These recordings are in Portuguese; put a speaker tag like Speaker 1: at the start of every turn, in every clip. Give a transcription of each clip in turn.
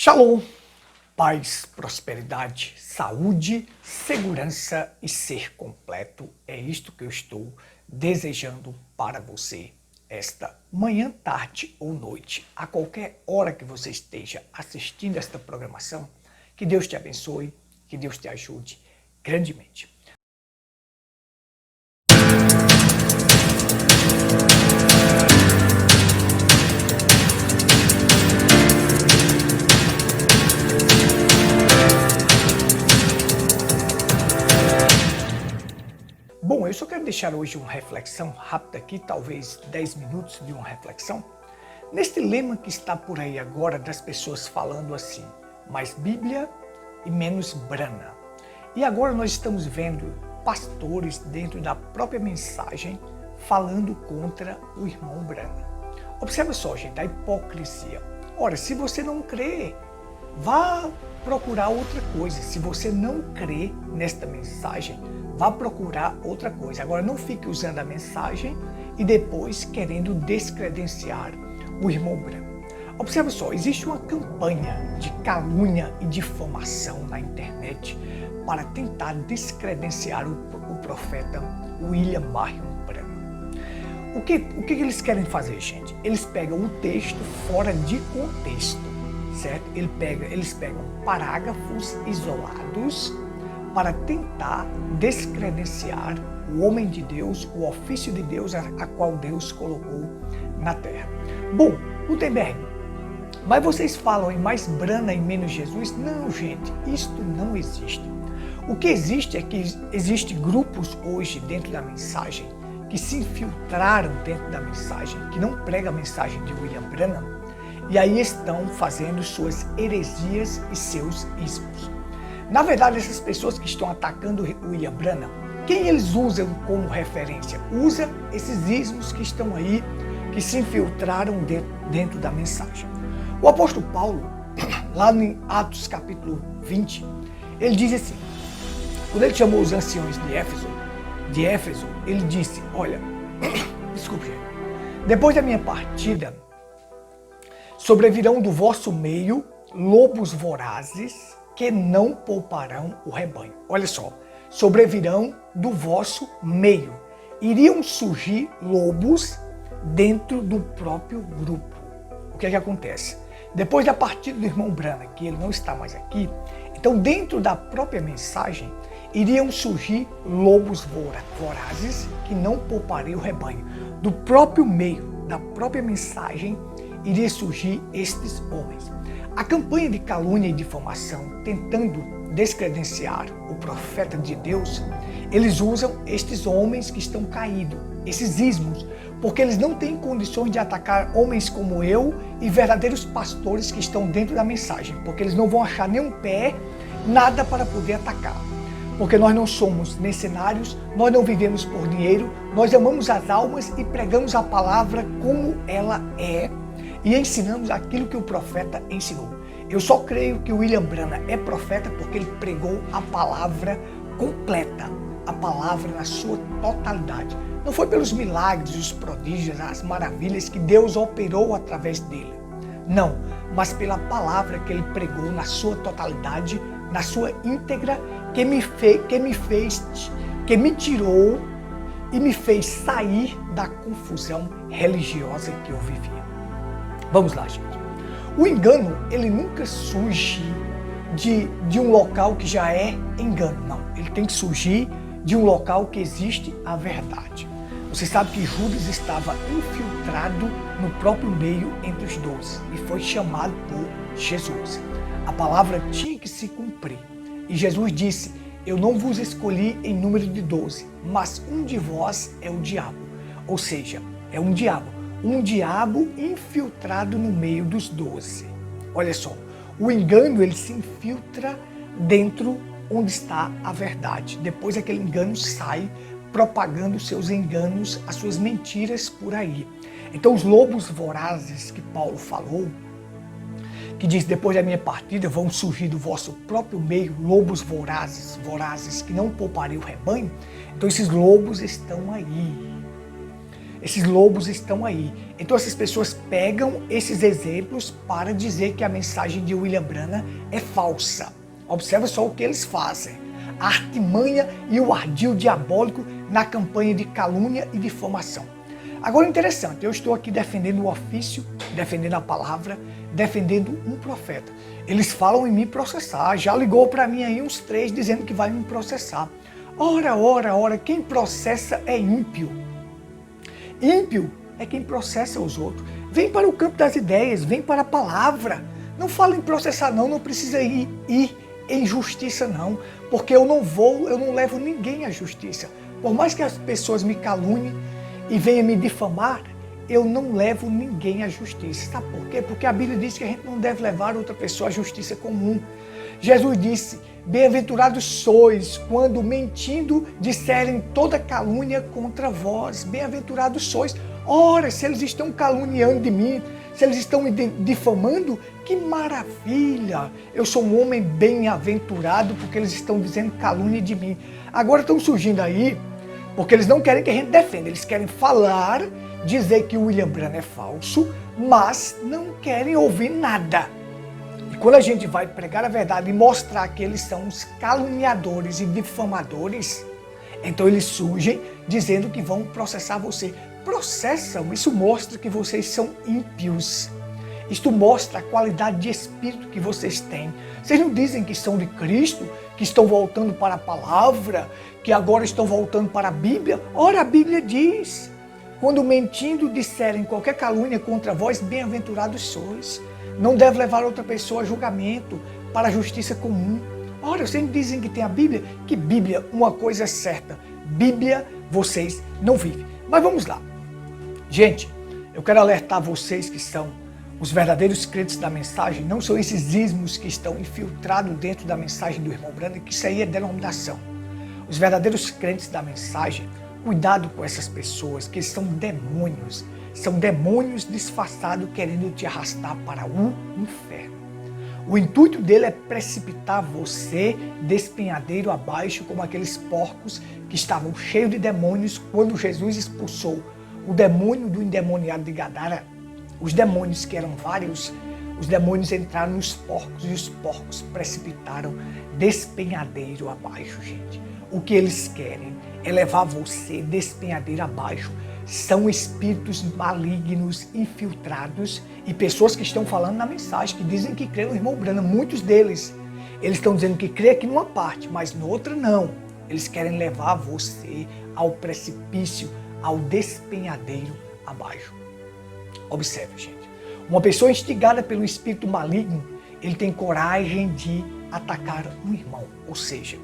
Speaker 1: Shalom, paz, prosperidade, saúde, segurança e ser completo. É isto que eu estou desejando para você esta manhã, tarde ou noite. A qualquer hora que você esteja assistindo esta programação, que Deus te abençoe, que Deus te ajude grandemente. Bom, eu só quero deixar hoje uma reflexão rápida aqui, talvez 10 minutos de uma reflexão, neste lema que está por aí agora das pessoas falando assim, mais Bíblia e menos Brana. E agora nós estamos vendo pastores dentro da própria mensagem falando contra o irmão Brana. Observa só, gente, a hipocrisia. Ora, se você não crê, vá procurar outra coisa. Se você não crê nesta mensagem, vá procurar outra coisa. Agora, não fique usando a mensagem e depois querendo descredenciar o irmão Brana. Observe só, existe uma campanha de calúnia e difamação na internet para tentar descredenciar o profeta William Marion Branham. O que eles querem fazer, gente? Eles pegam o texto fora de contexto, certo? Eles pegam parágrafos isolados para tentar descredenciar o homem de Deus, o ofício de Deus a qual Deus colocou na terra. Bom, Gutenberg, mas vocês falam em mais Brana e menos Jesus? Não, gente, isto não existe. O que existe é que existem grupos hoje dentro da mensagem que se infiltraram dentro da mensagem, que não pregam a mensagem de William Branham, e aí estão fazendo suas heresias e seus ismos. Na verdade, essas pessoas que estão atacando William Branham, quem eles usam como referência? Usa esses ismos que estão aí, que se infiltraram dentro da mensagem. O apóstolo Paulo, lá em Atos capítulo 20, ele diz assim, quando ele chamou os anciões de Éfeso, ele disse, olha, desculpe, gente, depois da minha partida, sobrevirão do vosso meio lobos vorazes que não pouparão o rebanho. Olha só, sobrevirão do vosso meio. Iriam surgir lobos dentro do próprio grupo. O que é que acontece? Depois da partida do irmão Branham, que ele não está mais aqui, então dentro da própria mensagem, iriam surgir lobos vorazes que não poupariam o rebanho. Do próprio meio, da própria mensagem, iria surgir estes homens. A campanha de calúnia e difamação, tentando descredenciar o profeta de Deus, eles usam estes homens que estão caídos, esses ismos, porque eles não têm condições de atacar homens como eu e verdadeiros pastores que estão dentro da mensagem, porque eles não vão achar nenhum pé, nada para poder atacar. Porque nós não somos mercenários, nós não vivemos por dinheiro, nós amamos as almas e pregamos a palavra como ela é e ensinamos aquilo que o profeta ensinou. Eu só creio que o William Branham é profeta porque ele pregou a palavra completa, a palavra na sua totalidade. Não foi pelos milagres, os prodígios, as maravilhas que Deus operou através dele. Não, mas pela palavra que ele pregou na sua totalidade, na sua íntegra, que me tirou e me fez sair da confusão religiosa que eu vivia. Vamos lá, gente. O engano, ele nunca surge de um local que já é engano, não. Ele tem que surgir de um local que existe a verdade. Você sabe que Judas estava infiltrado no próprio meio entre os 12 e foi chamado por Jesus. A palavra tinha que se cumprir. E Jesus disse, eu não vos escolhi em número de 12, mas um de vós é o diabo. Ou seja, é um diabo infiltrado no meio dos 12. Olha só, o engano ele se infiltra dentro onde está a verdade. Depois aquele engano sai propagando seus enganos, as suas mentiras por aí. Então os lobos vorazes que Paulo falou, que diz, depois da minha partida vão surgir do vosso próprio meio lobos vorazes que não pouparem o rebanho. Então esses lobos estão aí. Esses lobos estão aí. Então essas pessoas pegam esses exemplos para dizer que a mensagem de William Branham é falsa. Observa só o que eles fazem. A artimanha e o ardil diabólico na campanha de calúnia e difamação. Agora interessante, eu estou aqui defendendo o ofício, defendendo a palavra, defendendo um profeta. Eles falam em me processar, já ligou para mim aí uns 3 dizendo que vai me processar. Ora, quem processa é ímpio. Ímpio é quem processa os outros. Vem para o campo das ideias, vem para a palavra. Não fala em processar não precisa ir em justiça não, porque eu não levo ninguém à justiça. Por mais que as pessoas me caluniem e venham me difamar, eu não levo ninguém à justiça. Sabe por quê? Porque a Bíblia diz que a gente não deve levar outra pessoa à justiça comum. Jesus disse, bem-aventurados sois quando mentindo disserem toda calúnia contra vós. Bem-aventurados sois. Ora, se eles estão caluniando de mim, se eles estão me difamando, que maravilha! Eu sou um homem bem-aventurado porque eles estão dizendo calúnia de mim. Agora estão surgindo aí, porque eles não querem que a gente defenda, eles querem falar, dizer que o William Branham é falso, mas não querem ouvir nada. E quando a gente vai pregar a verdade e mostrar que eles são os caluniadores e difamadores, então eles surgem dizendo que vão processar você. Processam, isso mostra que vocês são ímpios. Isto mostra a qualidade de espírito que vocês têm. Vocês não dizem que são de Cristo, que estão voltando para a palavra, que agora estão voltando para a Bíblia? Ora, a Bíblia diz, quando mentindo disserem qualquer calúnia contra vós, bem-aventurados sois. Não deve levar outra pessoa a julgamento, para a justiça comum. Ora, vocês dizem que tem a Bíblia? Que Bíblia, uma coisa é certa, Bíblia vocês não vivem. Mas vamos lá. Gente, eu quero alertar vocês que são os verdadeiros crentes da mensagem, não são esses ismos que estão infiltrados dentro da mensagem do irmão Branham, que isso aí é denominação. Os verdadeiros crentes da mensagem, cuidado com essas pessoas que são demônios disfarçados querendo te arrastar para o inferno. O intuito dele é precipitar você despenhadeiro abaixo, como aqueles porcos que estavam cheios de demônios quando Jesus expulsou o demônio do endemoniado de Gadara. Os demônios, que eram vários, os demônios entraram nos porcos e os porcos precipitaram despenhadeiro abaixo, gente. O que eles querem é levar você despenhadeiro abaixo. São espíritos malignos, infiltrados e pessoas que estão falando na mensagem, que dizem que crê no irmão Branham. Muitos deles, eles estão dizendo que crê aqui numa parte, mas na outra não. Eles querem levar você ao precipício, ao despenhadeiro abaixo. Observe, gente. Uma pessoa instigada pelo espírito maligno, ele tem coragem de atacar um irmão. Ou seja,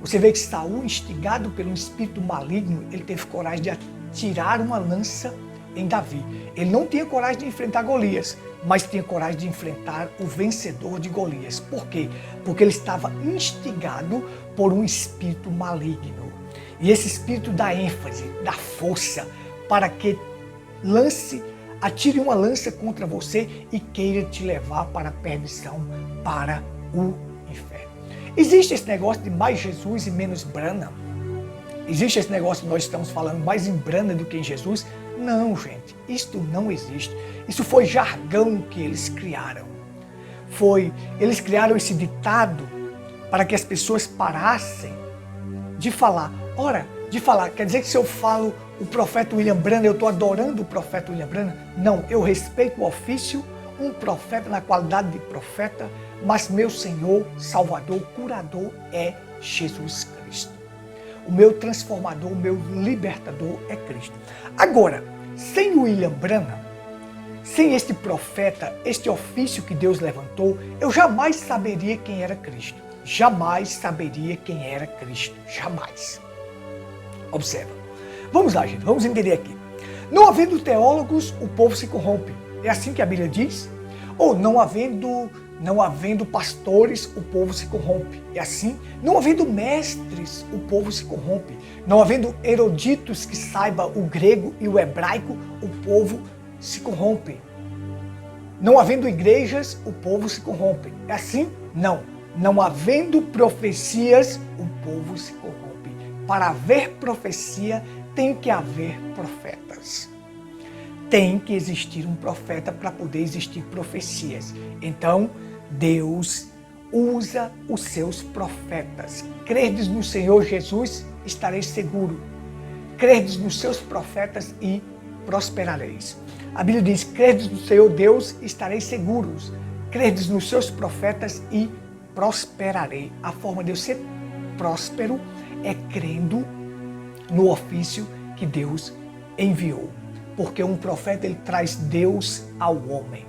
Speaker 1: você vê que Saul, instigado pelo espírito maligno, ele teve coragem de atirar uma lança em Davi. Ele não tinha coragem de enfrentar Golias, mas tinha coragem de enfrentar o vencedor de Golias. Por quê? Porque ele estava instigado por um espírito maligno. E esse espírito dá ênfase, dá força para que atire uma lança contra você e queira te levar para a perdição, para o inferno. Existe esse negócio de mais Jesus e menos Branham? Existe esse negócio de nós estamos falando mais em Branham do que em Jesus? Não, gente, isto não existe. Isso foi jargão que eles criaram. Eles criaram esse ditado para que as pessoas parassem de falar. Ora, de falar, quer dizer que se eu falo o profeta William Branham, eu estou adorando o profeta William Branham? Não, eu respeito o ofício, um profeta na qualidade de profeta, mas meu Senhor, Salvador, curador é Jesus Cristo. O meu transformador, o meu libertador é Cristo. Agora, sem o William Branham, sem este profeta, este ofício que Deus levantou, eu jamais saberia quem era Cristo. Jamais saberia quem era Cristo. Jamais. Observa. Vamos lá, gente. Vamos entender aqui. Não havendo teólogos, o povo se corrompe. É assim que a Bíblia diz? Ou não havendo pastores, o povo se corrompe. É assim? Não havendo mestres, o povo se corrompe. Não havendo eruditos que saiba o grego e o hebraico, o povo se corrompe. Não havendo igrejas, o povo se corrompe. É assim? Não. Não havendo profecias, o povo se corrompe. Para haver profecia, tem que haver profetas. tem que existir um profeta para poder existir profecias. Então, Deus usa os seus profetas. Credes no Senhor Jesus, estareis seguro. Credes nos seus profetas e prosperareis. A Bíblia diz, credes no Senhor Deus, estareis seguros. Credes nos seus profetas e prosperarei. A forma de eu ser próspero é crendo no ofício que Deus enviou. Porque um profeta, ele traz Deus ao homem.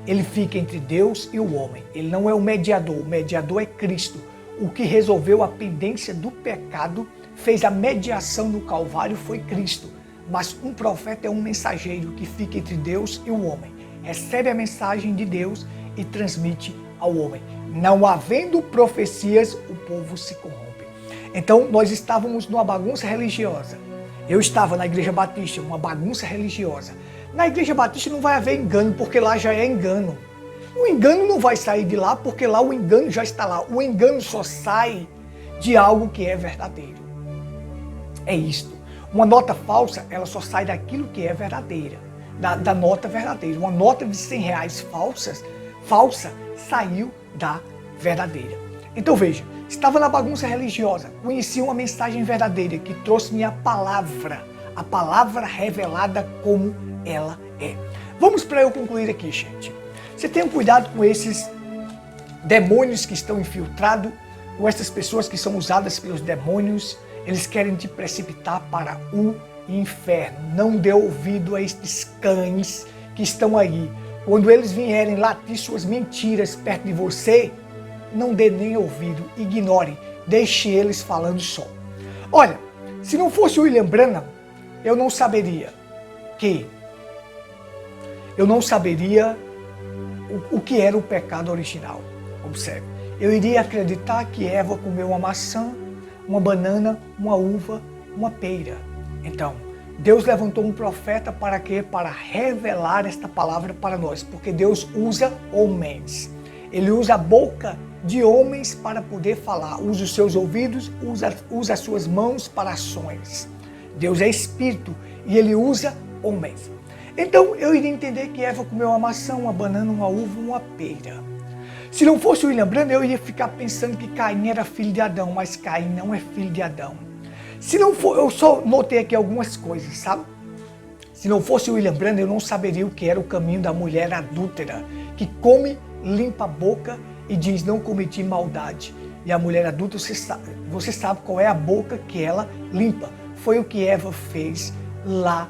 Speaker 1: Ele fica entre Deus e o homem. Ele não é o mediador é Cristo. O que resolveu a pendência do pecado, fez a mediação no Calvário, foi Cristo. Mas um profeta é um mensageiro que fica entre Deus e o homem. Recebe a mensagem de Deus e transmite ao homem. Não havendo profecias, o povo se corrompe. Então, nós estávamos numa bagunça religiosa. Eu estava na Igreja Batista, uma bagunça religiosa. Na Igreja Batista não vai haver engano, porque lá já é engano. O engano não vai sair de lá, porque lá o engano já está lá. O engano só sai de algo que é verdadeiro. É isto. Uma nota falsa, ela só sai daquilo que é verdadeira. Da nota verdadeira. Uma nota de R$100 falsa, saiu da verdadeira. Então veja, estava na bagunça religiosa, conheci uma mensagem verdadeira que trouxe-me a palavra revelada como ela é. Vamos para eu concluir aqui, gente. Você tenha cuidado com esses demônios que estão infiltrados, com essas pessoas que são usadas pelos demônios. Eles querem te precipitar para o inferno. Não dê ouvido a estes cães que estão aí. Quando eles vierem latir suas mentiras perto de você, não dê nem ouvido, ignore, deixe eles falando só. Olha, se não fosse o William Branham, eu não saberia o que era o pecado original. Observe, eu iria acreditar que Eva comeu uma maçã, uma banana, uma uva, uma pera. Então, Deus levantou um profeta para quê? Para revelar esta palavra para nós, porque Deus usa homens. Ele usa a boca de homens para poder falar, usa os seus ouvidos, usa as suas mãos para ações. Deus é espírito e ele usa homens. Então eu iria entender que Eva comeu uma maçã, uma banana, uma uva, uma pera. Se não fosse o William Branham, eu iria ficar pensando que Caim era filho de Adão, mas Caim não é filho de Adão. Se não for, eu só notei aqui algumas coisas, sabe? Se não fosse o William Branham, eu não saberia o que era o caminho da mulher adúltera, que come, limpa a boca e diz, não cometi maldade. E a mulher adulta, você sabe qual é a boca que ela limpa. Foi o que Eva fez lá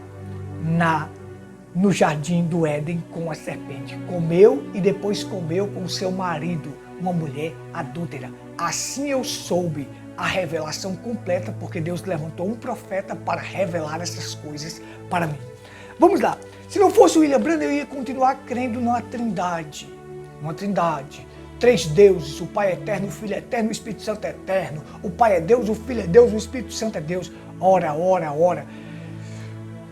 Speaker 1: no jardim do Éden com a serpente. Comeu e depois comeu com seu marido, uma mulher adúltera. Assim eu soube a revelação completa, porque Deus levantou um profeta para revelar essas coisas para mim. Vamos lá. Se não fosse o William Branham, eu ia continuar crendo numa trindade. Uma trindade. 3 deuses, o Pai é eterno, o Filho é eterno, o Espírito Santo é eterno. O Pai é Deus, o Filho é Deus, o Espírito Santo é Deus. Ora, ora, ora.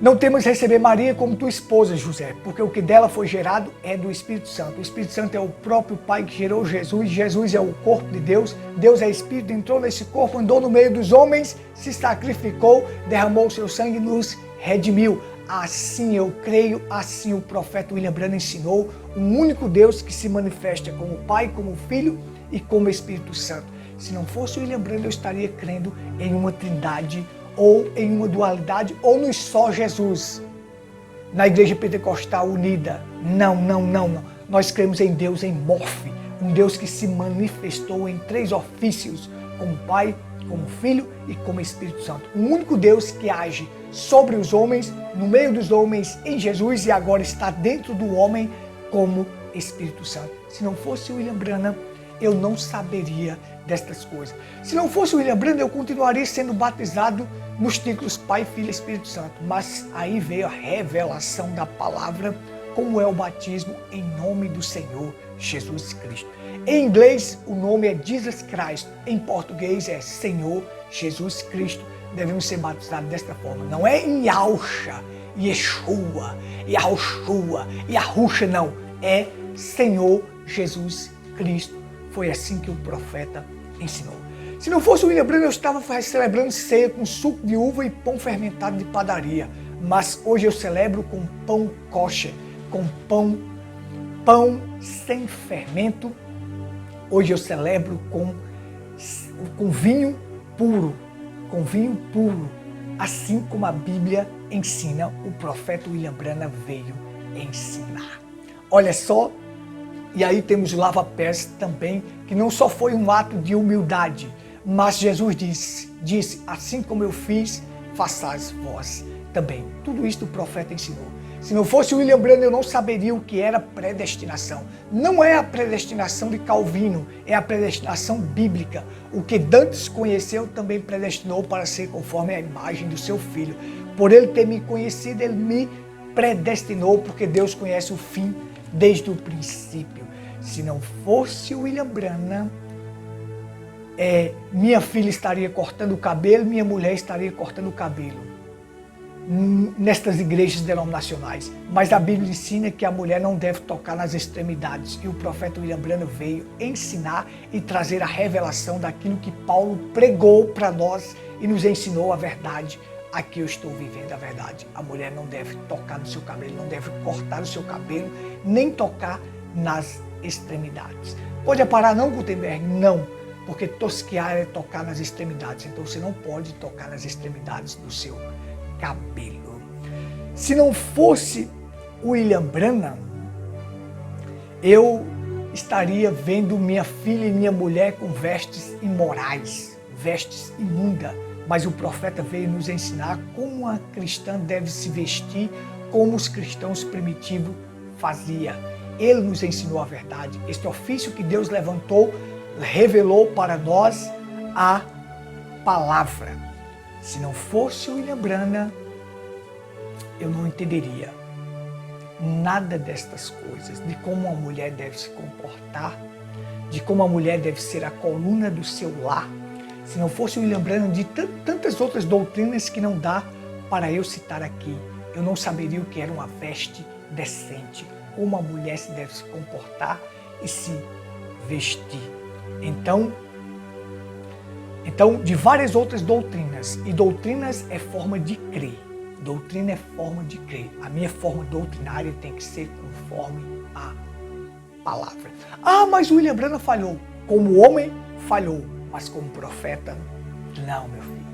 Speaker 1: Não temos que receber Maria como tua esposa, José, porque o que dela foi gerado é do Espírito Santo. O Espírito Santo é o próprio Pai que gerou Jesus. Jesus é o corpo de Deus. Deus é Espírito, entrou nesse corpo, andou no meio dos homens, se sacrificou, derramou o seu sangue e nos redimiu. Assim eu creio, assim o profeta William Branham ensinou, um único Deus que se manifesta como Pai, como Filho e como Espírito Santo. Se não fosse o William Branham, eu estaria crendo em uma trindade, ou em uma dualidade, ou no só Jesus. Na Igreja Pentecostal Unida, não. Nós cremos em Deus em morfe, um Deus que se manifestou em 3 ofícios, como Pai, como Filho e como Espírito Santo. Um único Deus que age sobre os homens, no meio dos homens, em Jesus, e agora está dentro do homem como Espírito Santo. Se não fosse o William Branham, eu não saberia destas coisas. Se não fosse o William Branham, eu continuaria sendo batizado nos títulos Pai, Filho e Espírito Santo. Mas aí veio a revelação da palavra, como é o batismo em nome do Senhor Jesus Cristo. Em inglês, o nome é Jesus Christ. Em português, é Senhor Jesus Cristo. Devemos ser batizados desta forma. Não é em Yahusha, Yeshua, Yahushua, Yahusha, não. É Senhor Jesus Cristo. Foi assim que o profeta ensinou. Se não fosse o William Branham, eu estava celebrando ceia com suco de uva e pão fermentado de padaria. mas hoje eu celebro com pão kosher, com pão sem fermento. Hoje eu celebro com vinho puro, assim como a Bíblia ensina, o profeta William Branham veio ensinar. Olha só, e aí temos o lava-pés também, que não só foi um ato de humildade, mas Jesus disse, assim como eu fiz, façais vós também. Tudo isso o profeta ensinou. Se não fosse o William Branham, eu não saberia o que era predestinação. Não é a predestinação de Calvino, é a predestinação bíblica. O que Dantes conheceu também predestinou para ser conforme a imagem do seu filho. Por ele ter me conhecido, ele me predestinou, porque Deus conhece o fim desde o princípio. Se não fosse o William Branham, minha filha estaria cortando o cabelo, minha mulher estaria cortando o cabelo nestas igrejas denominacionais. Mas a Bíblia ensina que a mulher não deve tocar nas extremidades. E o profeta William Branham veio ensinar e trazer a revelação daquilo que Paulo pregou para nós e nos ensinou a verdade. Aqui eu estou vivendo a verdade. A mulher não deve tocar no seu cabelo, não deve cortar o seu cabelo, nem tocar nas extremidades. Pode parar não, Gutenberg? Não, porque tosquear é tocar nas extremidades. Então você não pode tocar nas extremidades do seu cabelo. Se não fosse William Branham, eu estaria vendo minha filha e minha mulher com vestes imorais, vestes imundas. Mas o profeta veio nos ensinar como a cristã deve se vestir, como os cristãos primitivos faziam. Ele nos ensinou a verdade. Este ofício que Deus levantou, revelou para nós a palavra. Se não fosse o William Branham, eu não entenderia nada destas coisas, de como uma mulher deve se comportar, de como a mulher deve ser a coluna do seu lar. Se não fosse o William Branham, de tantas outras doutrinas que não dá para eu citar aqui, eu não saberia o que era uma veste decente, como a mulher se deve se comportar e se vestir. Então, de várias outras doutrinas, e doutrinas é forma de crer. Doutrina é forma de crer. A minha forma doutrinária tem que ser conforme a palavra. Ah, mas o William Branham falhou. Como homem, falhou. Mas como profeta, não, meu filho.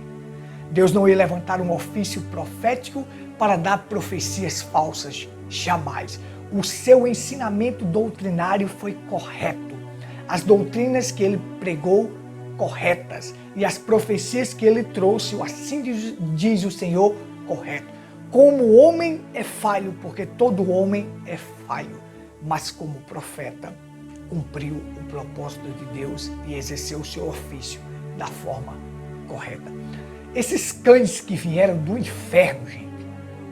Speaker 1: Deus não ia levantar um ofício profético para dar profecias falsas. Jamais. O seu ensinamento doutrinário foi correto. As doutrinas que ele pregou, corretas. E as profecias que ele trouxe, assim diz o Senhor, correto. Como homem é falho, porque todo homem é falho. Mas como profeta, cumpriu o propósito de Deus e exerceu o seu ofício da forma correta. Esses cães que vieram do inferno, gente,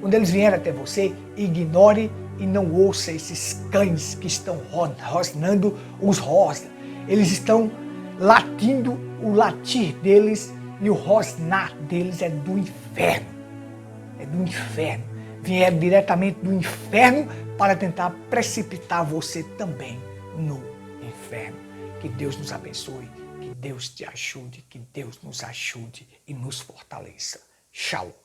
Speaker 1: quando eles vieram até você, ignore e não ouça esses cães que estão rosnando os rosna. Eles estão latindo, o latir deles e o rosnar deles é do inferno. É do inferno. Vieram diretamente do inferno para tentar precipitar você também no inferno. Que Deus nos abençoe, que Deus te ajude, que Deus nos ajude e nos fortaleça. Shalom.